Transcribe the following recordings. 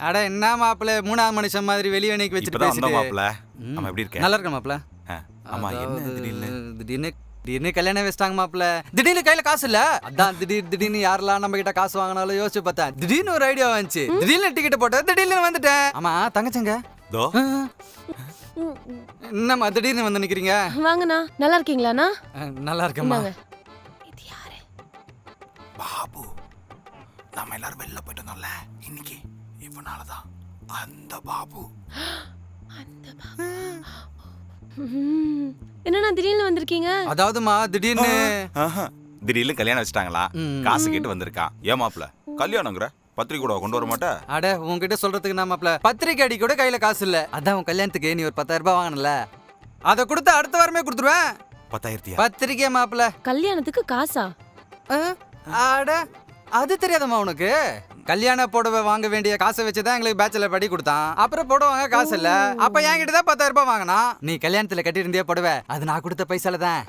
அட என்ன மாப்பிள்ள மூணாவது மனுஷன் மாதிரி வெளியே அன்னைக்கு வச்சுட்டு பேசிட்டு மாப்பிள்ள நம்ம எப்படி இருக்க? நல்லா இருக்க மாப்பிள்ள. ஆமா என்ன திடீர்னு கல்யாணம் வச்சிட்டாங்க மாப்பிள்ள. திடீர்னு கையில காசு இல்ல. அதான் திடீர்னு யாரெல்லாம் நம்ம கிட்ட காசு வாங்கினாலும் யோசிச்சு பார்த்தேன். திடீர்னு ஒரு ஐடியா வந்துச்சு. திடீர்னு டிக்கெட் போட்டேன், திடீர்னு வந்துட்டேன். ஆமா தங்கச்சங்க தோ என்னம்மா திடீர்னு வந்து நிக்கிறீங்க? வாங்கண்ணா, நல்லா இருக்கீங்களாண்ணா? நல்லா இருக்கேம்மா. இது யாரு? பாபு. நாம எல்லாரும் வெளில போயிட்டு வந்தோம்ல இன்னைக்கு, இவனாலதான் அந்த பாபு. அந்த பாபு. என்னண்ணா திடீர்னு வந்திருக்கீங்க? அதாவதுமா திடீர்னு கல்யாணம் வச்சிட்டாங்களா, காசு கேட்டு வந்திருக்கான். ஏன் மாப்பிள்ள கல்யாணங்கிற பத்திரிக்கை கூட கொண்டு வர மாட்டேன்? அட உன்கிட்ட சொல்றதுக்கு நான் மாப்பிள்ள பத்திரிக்கை அடி கூட கையில காசு இல்ல. அதான் உன் கல்யாணத்துக்கு நீ ஒரு 10,000 ரூபாய் வாங்கினல, அதை கொடுத்து அடுத்த வாரமே கொடுத்துருவேன். 10,000 பத்திரிக்கை மாப்பிள்ள. கல்யாணத்துக்கு காசா? அட அது தெரியாதம்மா உனக்கு? கல்யாண புடவை வாங்க வேண்டிய காசை வச்சுதான் எங்களுக்கு பேச்சுலர் படி கொடுத்தான். அப்புறம் புடவை வாங்க காசு இல்ல, அப்ப என்கிட்ட தான் 10,000 ரூபாய் வாங்கினா. நீ கல்யாணத்துல கட்டியிருந்தியா புடவை, அது நான் கொடுத்த பைசால தான்.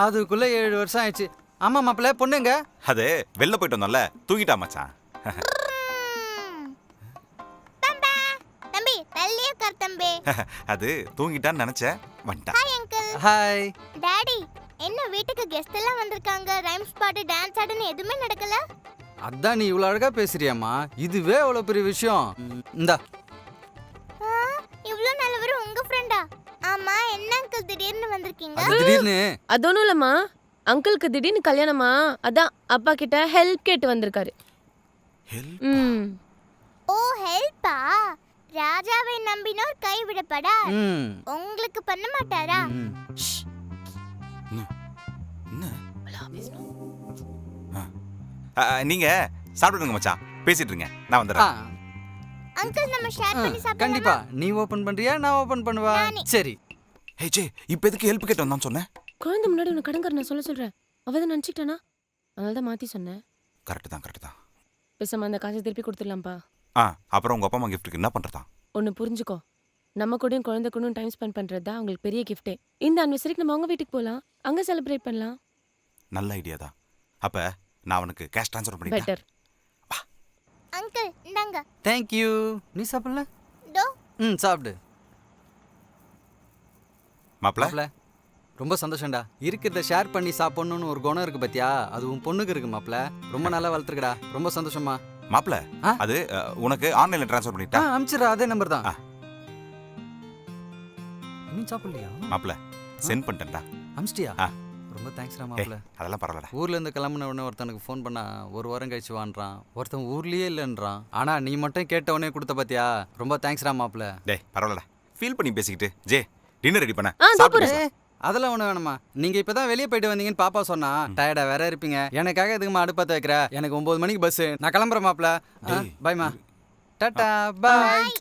அதுக்குள்ள 7 வருஷம் ஆயிடுச்சு. ஆமா மாப்பிள்ள பொண்ணுங்க? அது வெளில போயிட்டு வந்தோம்ல, தூங்கிட்டா மச்சான். தம்பி தள்ளியே கர் தம்பி. அது தூங்கிட்டான்னு நினைச்சேன், வந்துட்டான். Hi uncle. ஹாய் டாடி, என்ன வீட்டுக்கு கெஸ்ட் எல்லாம் வந்திருக்காங்க, ரைம்ஸ் பாட்டு டான்ஸ் ஆடுன்னு எதுவுமே நடக்கல? அதான் நீ இவ்வளவு அழகா பேசுறியாம்மா, இதுவே அவ்வளவு பெரிய விஷயம். இந்தா இவ்ளோ நல்லவர் உங்க ஃப்ரெண்டா? ஆமா என்ன அங்கிள் திடீர்னு வந்திருக்கீங்க? திடீர்னு அது ஒண்ணும் இல்லம்மா, அங்கிளுக்கு திடீர்னு கல்யாணமா, அதான் அப்பா கிட்ட ஹெல்ப் கேட்டு வந்திருக்காரு. ஓ ஹெல்ப்பா? ராஜாவை நம்பினோர் கைவிடப்படா. உங்களுக்கு பண்ண மாட்டாரா? நீங்க சாப்பிடுங்க மச்சான், பேசிட்டு இருங்க, நான் வந்துடுறேன். அங்கிள் நம்ம ஷேர் பண்ணி சாப்பிடலாம். கண்டிப்பா. நீ ஓபன் பண்றியா நான் ஓபன் பண்ணவா? சரி. ஹே ஜே, இப்போ எதுக்கு ஹெல்ப் கேட்டு வந்தான்னு சொன்னேன்? குழந்தை முன்னாடி உன்னை கடங்கற நான் சொல்றேன். அவதான் நினைச்சிட்டானா, அதனால தான் மாத்தி சொன்னேன். கரெக்ட் தான். பேசாம அந்த காசை திருப்பி கொடுத்துடலாம்ப்பா. அப்புறம் உங்க அப்பா அம்மா கிஃப்ட்டுக்கு என்ன பண்றதா? ஒன்னு புரிஞ்சுக்கோ, நம்ம கூடயும் குழந்தை கூடயும் டைம் ஸ்பெண்ட் பண்றது தான் அவங்களுக்கு பெரிய கிஃப்டே. இந்த அனிவர்சரிக்கு நம்ம அவங்க வீட்டுக்கு போலாம், அங்க செலிப்ரேட் பண்ணலாம். நல்ல ஐடியா தான். அப்ப நான் அவனுக்கு கேஷ் ட்ரான்ஸ்ஃபர் பண்ணிட்டேன். பெட்டர். அங்கிள் இந்தாங்க. Thank you. நீ சாப்பிடல? தோ. சாப்பிடு. மாப்ள ரொம்ப சந்தோஷம்டா. இருக்கிறத ஷேர் பண்ணி சாப்பிடணும்னு ஒரு குணம் இருக்கு பாத்தியா, அது உன் பொண்ணுக்கு இருக்கு மாப்ள. ரொம்ப நல்லா வளர்த்துருக்கடா, ரொம்ப சந்தோஷமா. மாப்ள அது உனக்கு ஆன்லைன்ல ட்ரான்ஸ்ஃபர் பண்ணிட்டா? அனுப்பிச்சிடுறா, அதே நம்பர் தான். நீ சாப்பிடலையா? மாப்ள சென்ட் பண்ணிட்டேன்டா. அனுப்பிச்சிட்டியா? ரொம்ப தேங்க்ஸ்டா மாப்ள. அதெல்லாம் பரவாயில்ல. ஊர்ல இருந்து கிளம்புன உடனே ஒருத்தனுக்கு ஃபோன் பண்ணா 1 வாரம் கழிச்சு வான்றான், ஒருத்தன் ஊர்லயே இல்லைன்றான். ஆனா நீ மட்டும் கேட்ட உடனே கொடுத்த பாத்தியா, ரொம்ப தேங்க்ஸ்டா மாப்ள. டேய் பரவாயில்லடா, ஃபீல் பண்ணி பேசிக்கிட்டு. ஜே டின்னர் ரெடி பண்ண. சாப்பிடு. அதெல்லாம் ஒண்ணு வேணுமா? நீங்க இப்பதான் வெளியே போயிட்டு வந்தீங்கன்னு பாப்பா சொன்னா, டயர்டா வேற இருப்பீங்க, எனக்காக எதுக்குமா அடுப்பத்த வைக்கிற? எனக்கு 9 மணிக்கு பஸ், நான் கிளம்புறேன் மாப்ள. பைமா. டாடா பாய்.